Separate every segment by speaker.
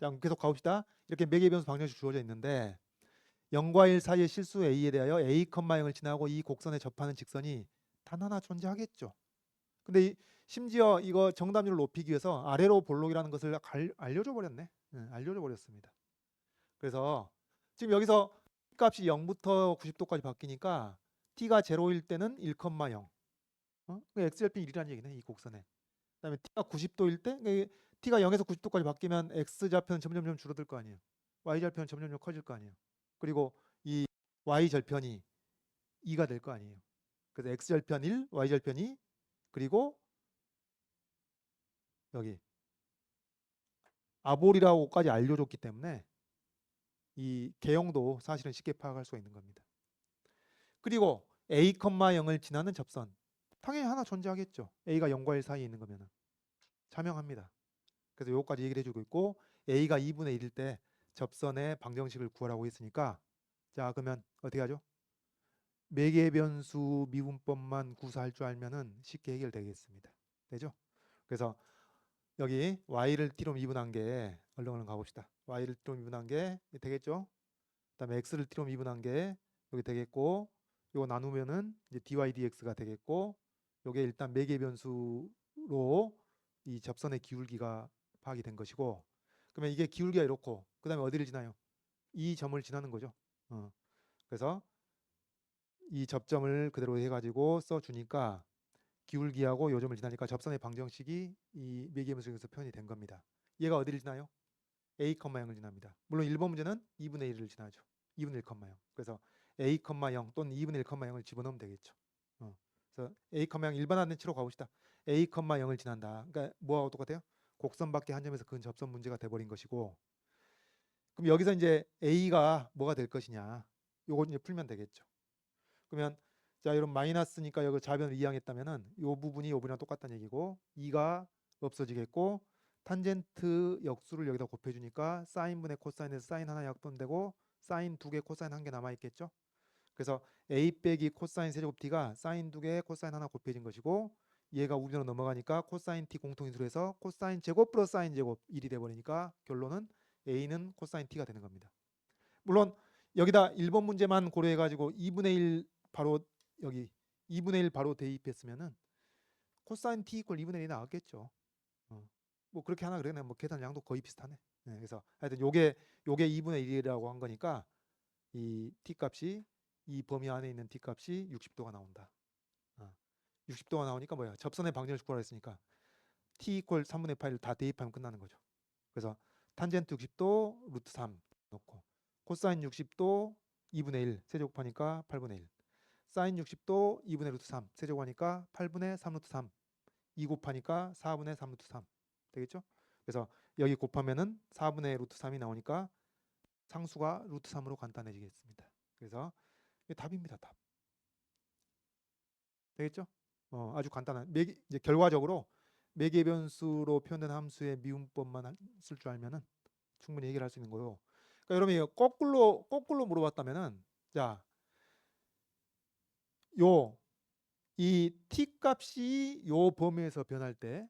Speaker 1: 자, 계속 가봅시다. 이렇게 매개 변수 방정식 주어져 있는데 0과 1 사이의 실수 a에 대하여 a, 0을 지나고 이 곡선에 접하는 직선이 단 하나 존재하겠죠. 근데 심지어 이거 정답률을 높이기 위해서 아래로 볼록이라는 것을 알려줘 버렸네. 알려줘 버렸습니다. 그래서 지금 여기서 값이 0부터 90도까지 바뀌니까 t가 0일 때는 1,0. x절편 1이라는 얘기네. 이 곡선에. 그다음에 t가 90도일 때 t가 0에서 90도까지 바뀌면 x좌표는 점점점 줄어들 거 아니에요. y좌표는 점점점 커질 거 아니에요. 그리고 이 y절편이 2가 될 거 아니에요. 그래서 x절편 1, y절편 2, 그리고 여기 아볼이라고까지 알려줬기 때문에 이 개형도 사실은 쉽게 파악할 수가 있는 겁니다. 그리고 a, 0을 지나는 접선 당연히 하나 존재하겠죠. a가 0과 1 사이에 있는 거면은 자명합니다. 그래서 요거까지 얘기를 해주고 있고 a가 2분의 1일 때 접선의 방정식을 구하라고 했으니까 자 그러면 어떻게 하죠? 매개 변수 미분법만 구사할 줄 알면은 쉽게 해결되겠습니다. 되죠? 그래서 여기 y를 t로 미분한 게 얼른 가봅시다. y를 t로 미분한 게 되겠죠? 그다음에 x를 t로 미분한 게 여기 되겠고 이거 나누면은 이제 dy dx가 되겠고 요게 일단 매개 변수로 이 접선의 기울기가 파악이 된 것이고 그러면 이게 기울기가 이렇고 그다음에 어디를 지나요? 이 점을 지나는 거죠. 그래서 이 접점을 그대로 해가지고 써주니까 기울기하고 요 점을 지나니까 접선의 방정식이 이 매개 변수에서 표현이 된 겁니다. 얘가 어디를 지나요? a, 0을 지납니다. 물론 1번 문제는 2분의 1을 지나죠. 2분의 1, 0. 그래서 a, 0 또는 2분의 1, 0을 집어넣으면 되겠죠. 그래서 a, 0 일반화된 치로 가봅시다. a, 0을 지난다. 그러니까 뭐하고 똑같아요? 곡선 밖에 한 점에서 근 접선 문제가 돼버린 것이고 그럼 여기서 이제 a가 뭐가 될 것이냐 요거 이제 풀면 되겠죠. 그러면 자 여러분 마이너스니까 여기 좌변을 이항했다면은 요 부분이 요 부분이랑 똑같다는 얘기고 2가 없어지겠고 탄젠트 역수를 여기다 곱해주니까 사인분의 코사인에서 사인 하나 약분되고 사인 2개 코사인 1개 남아있겠죠. 그래서 a 빼기 코사인 세제곱 t가 사인 2개 코사인 하나 곱해진 것이고 얘가 우변으로 넘어가니까 코사인 t 공통인수로 해서 코사인 제곱 플러스 사인 제곱 1이 돼버리니까 결론은 a는 코사인 t가 되는 겁니다. 물론 여기다 1번 문제만 고려해가지고 2분의 1 바로 여기 2분의 1 바로 대입했으면은 코사인 t 이퀄 2분의 1이 나왔겠죠. 뭐 그렇게 하나 그러네. 뭐 계산 양도 거의 비슷하네. 네, 그래서 하여튼 요게 2분의 1이라고 한 거니까 이 t 값이 이 범위 안에 있는 t 값이 60도가 나온다. 60도가 나오니까 뭐야? 접선의 방정식을 구하라 했으니까 t 이퀄 3분의 8을 다 대입하면 끝나는 거죠. 그래서 탄젠트 60도 루트 3 넣고 코사인 60도 2분의 1 세제곱하니까 8분의 1 사인 60도 2분의 루트 3 세제곱하니까 8분의 3 루트 3 2 곱하니까 4분의 3 루트 3 되겠죠? 그래서 여기 곱하면은 4분의 루트 3이 나오니까 상수가 루트 3으로 간단해지겠습니다. 그래서 이게 답입니다. 답. 되겠죠? 아주 간단한 이제 결과적으로 매개 변수로 표현된 함수의 미분법만 쓸 줄 알면은 충분히 해결할 수 있는 거요. 그러니까 여러분이 거꾸로 물어봤다면은 자, 이 t 값이 요 범위에서 변할 때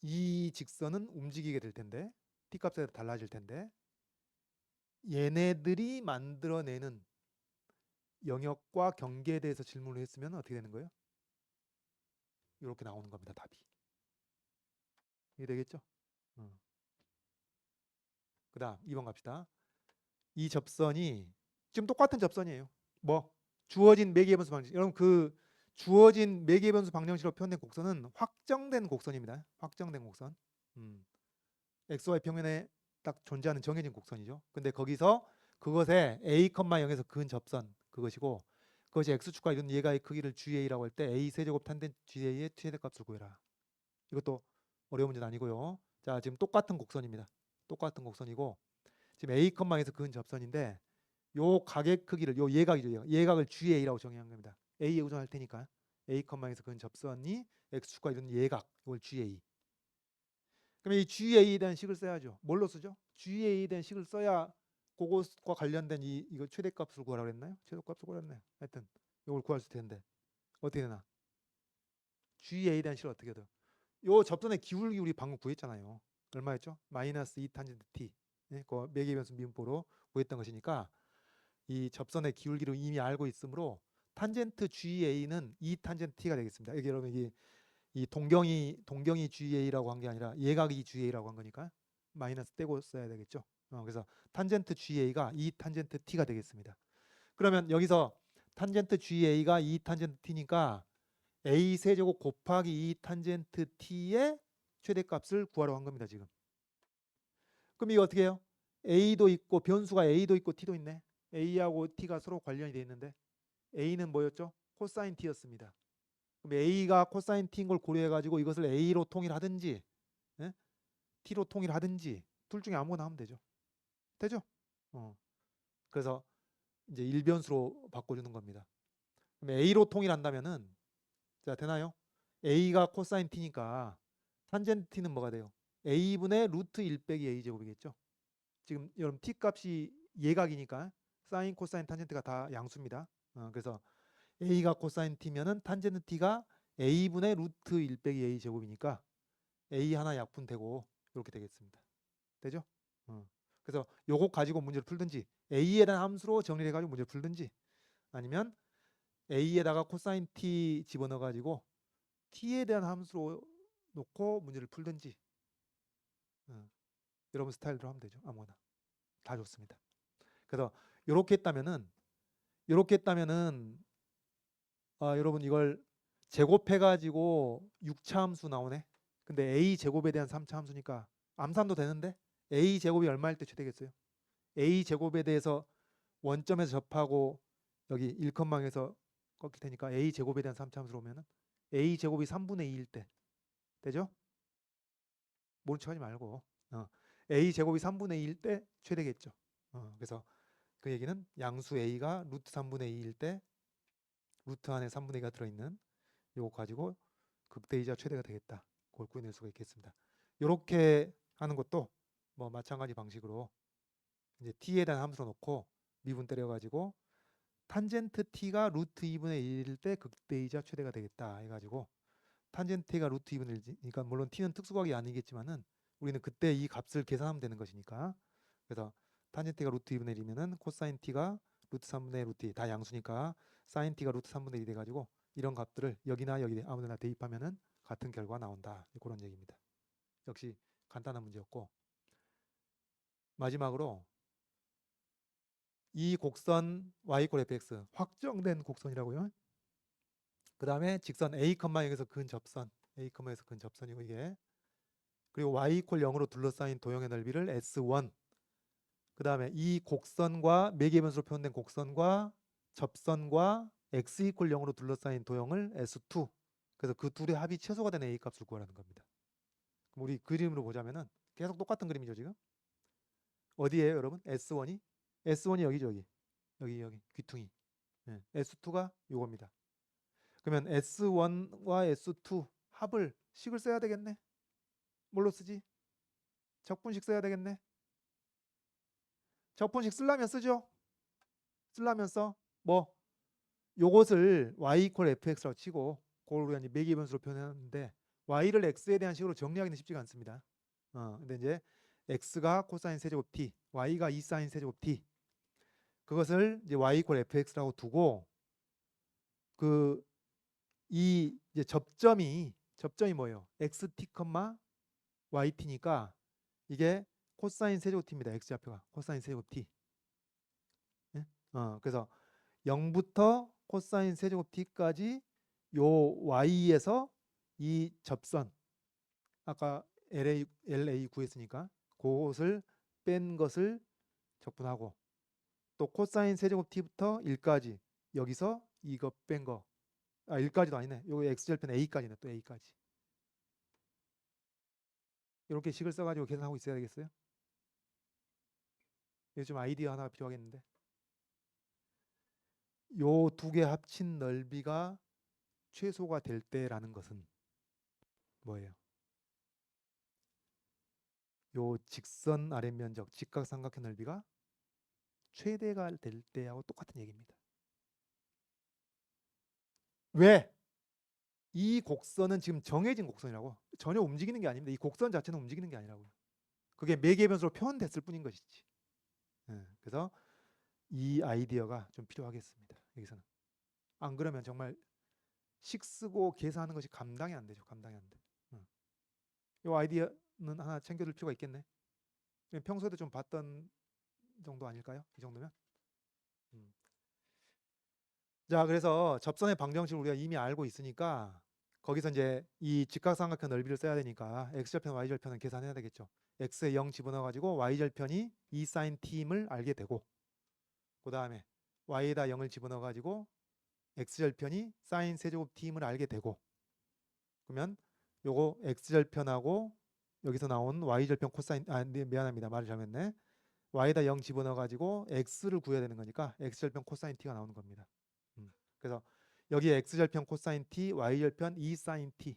Speaker 1: 이 직선은 움직이게 될 텐데 t 값에 달라질 텐데 얘네들이 만들어내는 영역과 경계에 대해서 질문을 했으면 어떻게 되는 거예요? 이렇게 나오는 겁니다. 답이. 이게 되겠죠? 그 다음 2번 갑시다. 이 접선이 지금 똑같은 접선이에요. 뭐? 주어진 매개변수 방정식. 여러분 그 주어진 매개변수 방정식으로 표현된 곡선은 확정된 곡선입니다. 확정된 곡선. XY 평면에 딱 존재하는 정해진 곡선이죠. 근데 거기서 그것에 A, 0에서 근 접선 그것이고 그것이 x축과 이런 예가의 크기를 GA라고 할 때 A 세제곱 탄젠트 GA의 최대값을 구해라. 이것도 어려운 문제는 아니고요. 자 지금 똑같은 곡선입니다. 똑같은 곡선이고 지금 A, 에서 근 접선인데 요 각의 크기를 요 예각이죠. 예각을 GA라고 정의한 겁니다. A에 의존할 테니까 A, 에서 근 접선이 x축과 이런 예각 이걸 GA. 그럼 이 GA에 대한 식을 써야죠. 뭘로 쓰죠? GA에 대한 식을 써야 그것과 관련된 이거 최대값을 구하라고 했나요? 최대값을 구하랬나요? 하여튼 이걸 구할 수 있을 텐데 어떻게 되나? GA에 대한 식을 어떻게 해요? 요 접선의 기울기 우리 방금 구했잖아요. 얼마였죠? 마이너스 2 탄젠트 t. 예? 그 매개 변수 미분법으로 구했던 것이니까 이 접선의 기울기를 이미 알고 있으므로 탄젠트 GA는 2 탄젠트 t가 되겠습니다. 여기 여러분 이 동경이 GA라고 한 게 아니라 예각이 GA라고 한 거니까 마이너스 떼고 써야 되겠죠. 그래서 탄젠트 GA가 2 탄젠트 t가 되겠습니다. 그러면 여기서 탄젠트 GA가 2 탄젠트 t니까 A 세제곱 곱하기 2 탄젠트 t의 최대값을 구하러 한 겁니다. 지금. 그럼 이거 어떻게 해요? A도 있고 변수가 A도 있고 T도 있네. A하고 T가 서로 관련이 되어 있는데 A는 뭐였죠? 코사인 T였습니다. 그럼 A가 코사인 T인 걸 고려해가지고 이것을 A로 통일하든지 예? T로 통일하든지 둘 중에 아무거나 하면 되죠. 되죠? 그래서 이제 일변수로 바꿔주는 겁니다. 그럼 A로 통일한다면은 자 되나요? A가 코사인 T니까 탄젠트 T는 뭐가 돼요? A분의 루트 1 빼기 A 제곱이겠죠. 지금 여러분 T 값이 예각이니까 사인, 코사인, 탄젠트가 다 양수입니다. 그래서 A가 코사인 T면은 탄젠트 T가 A분의 루트 1 빼기 A 제곱이니까 A 하나 약분되고 이렇게 되겠습니다. 되죠? 그래서 요거 가지고 문제를 풀든지 A에 대한 함수로 정리해 가지고 문제를 풀든지 아니면 A에다가 코사인 T 집어넣어 가지고 T에 대한 함수로 놓고 문제를 풀든지 여러분 스타일대로 하면 되죠. 아무거나 다 좋습니다. 그래서 이렇게 했다면은 여러분 이걸 제곱해 가지고 6차 함수 나오네. 근데 A 제곱에 대한 3차 함수니까 암산도 되는데 A 제곱이 얼마일 때 최대겠어요? A 제곱에 대해서 원점에서 접하고 여기 1컴마에서 꺾일 테니까 A 제곱에 대한 3차 함수로 오면은 A 제곱이 3분의 2일 때 되죠? 모른 척하지 말고 A 제곱이 3분의 2일 때 최대겠죠. 그래서 그 얘기는 양수 A가 루트 3분의 2일 때 루트 안에 3분의 2가 들어있는 요거 가지고 극대이자 최대가 되겠다. 그걸 구해낼 수가 있겠습니다. 이렇게 하는 것도 뭐 마찬가지 방식으로 이제 t에 대한 함수로 놓고 미분 때려가지고 탄젠트 t가 루트 2분의 1일 때 극대이자 최대가 되겠다 해가지고 탄젠트 t가 루트 2분의 1이니까 물론 t는 특수각이 아니겠지만은 우리는 그때 이 값을 계산하면 되는 것이니까 그래서 탄젠트 t가 루트 2분의 1이면은 코사인 t가 루트 3분의 루트 2 다 양수니까 사인 t가 루트 3분의 1이 돼가지고 이런 값들을 여기나 여기 아무데나 대입하면은 같은 결과가 나온다. 그런 얘기입니다. 역시 간단한 문제였고 마지막으로 이 곡선 y = fx 확정된 곡선이라고요. 그 다음에 직선 a, 0에서 근 접선 a,에서 근 접선이고 이게 그리고 y = 0으로 둘러싸인 도형의 넓이를 S1 그 다음에 이 곡선과 매개변수로 표현된 곡선과 접선과 x = 0으로 둘러싸인 도형을 S2 그래서 그 둘의 합이 최소가 되는 a 값을 구하라는 겁니다. 그럼 우리 그림으로 보자면은 계속 똑같은 그림이죠 지금. 어디에요 여러분? S1이 여기죠 여기 귀퉁이. S2가 요겁니다. 그러면 S1과 S2 합을 식을 써야 되겠네. 뭘로 쓰지? 적분식 써야 되겠네. 적분식 쓰려면 쓰죠. 쓰려면 써. 뭐 요것을 y = fx라고 치고 그걸 우리가 이제 매개변수로 표현했는데 y를 x에 대한 식으로 정리하기는 쉽지가 않습니다. 근데 이제 x가 코사인 세제곱 t, y가 2사인 세제곱 t 그것을 이제 y = fx라고 두고 그 이 이제 접점이 뭐예요? xt, yt니까 이게 코사인 세제곱 t입니다. x좌표가 코사인 세제곱 t. 예? 그래서 0부터 코사인 세제곱 t까지 요 y에서 이 접선 아까 LA 구했으니까 그것을 뺀 것을 적분하고 또 코사인 세제곱 t부터 1까지 여기서 이거 뺀 거 1까지도 아니네. 요거 x절편 a까지네. 또 a까지. 이렇게 식을 써가지고 계산하고 있어야 되겠어요? 요즘 아이디어 하나 필요하겠는데 요 두 개 합친 넓이가 최소가 될 때라는 것은 뭐예요? 요 직선 아랫면적 직각삼각형 넓이가 최대가 될 때하고 똑같은 얘기입니다. 왜? 이 곡선은 지금 정해진 곡선이라고. 전혀 움직이는 게 아닙니다. 이 곡선 자체는 움직이는 게 아니라고요. 그게 매개 변수로 표현됐을 뿐인 것이지. 그래서 이 아이디어가 좀 필요하겠습니다. 여기서는. 안 그러면 정말 식 쓰고 계산하는 것이 감당이 안 되죠. 감당이 안 돼. 이 아이디어는 하나 챙겨둘 필요가 있겠네. 평소에도 좀 봤던 정도 아닐까요? 이 정도면. 자, 그래서 접선의 방정식을 우리가 이미 알고 있으니까 거기서 이제 이 직각삼각형 넓이를 써야 되니까 x절편, y절편은 계산해야 되겠죠. x에 0 집어넣어가지고 y절편이 2sin t임을 알게 되고, 그 다음에 y에다 0을 집어넣어가지고 x절편이 sin 세제곱 t임을 알게 되고, 그러면 요거 x절편하고 여기서 나온 y절편 코사인, 미안합니다. 말을 잘못했네. y에다 0 집어넣어가지고 x를 구해야 되는 거니까 x절편 코사인 t가 나오는 겁니다. 그래서 여기에 x절편 코사인 t, y절편 2sin t,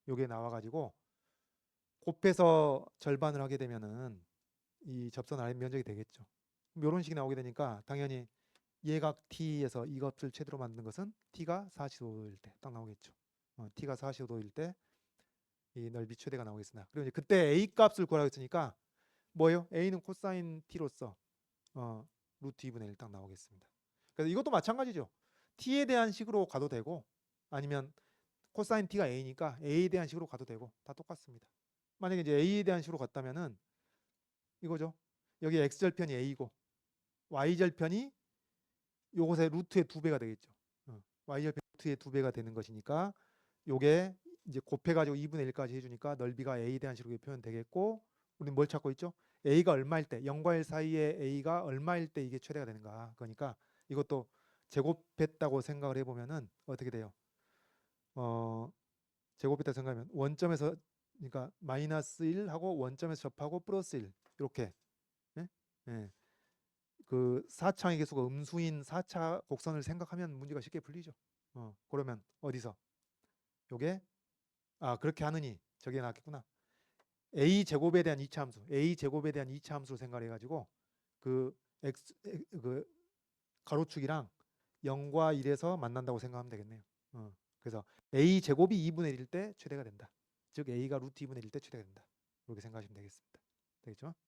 Speaker 1: 요게 나와가지고 곱해서 절반을 하게 되면은 이 접선 아래 면적이 되겠죠. 이런 식이 나오게 되니까 당연히 예각 t에서 이것을 최대로 만드는 것은 t가 45도일 때 딱 나오겠죠. t가 45도일 때 이 넓이 최대가 나오겠습니다. 그리고 이제 그때 a 값을 구하라고 했으니까 뭐예요? a는 코사인 t로서 루트 2분의 1 딱 나오겠습니다. 그래서 이것도 마찬가지죠. t에 대한 식으로 가도 되고 아니면 코사인 t가 a니까 a에 대한 식으로 가도 되고 다 똑같습니다. 만약에 이제 a에 대한 식으로 갔다면은 이거죠. 여기 x절편이 a고 y절편이 요것의 루트의 2배가 되겠죠. y절편 루트의 2배가 되는 것이니까 요게 이제 곱해가지고 2분의 1까지 해주니까 넓이가 a에 대한 식으로 표현되겠고, 우리는 뭘 찾고 있죠? a가 얼마일 때, 0과 1 사이에 a가 얼마일 때 이게 최대가 되는가. 그러니까 이것도 제곱했다고 생각을 해보면은 어떻게 돼요? 제곱했다고 생각하면 원점에서, 그러니까 마이너스 1하고 원점에서 접하고 플러스 1 이렇게, 예? 예. 그 4차의 개수가 음수인 4차 곡선을 생각하면 문제가 쉽게 풀리죠. 그러면 어디서 요게 그렇게 하느니 저게 나왔겠구나. a 제곱에 대한 2차 함수, a 제곱에 대한 2차 함수로 생각해 가지고 그 x 그 가로축이랑 0과 1에서 만난다고 생각하면 되겠네요. 그래서 a 제곱이 2분의 1일 때 최대가 된다. 즉 a가 루트 2분의 1일 때 최대가 된다. 이렇게 생각하시면 되겠습니다. 되겠죠?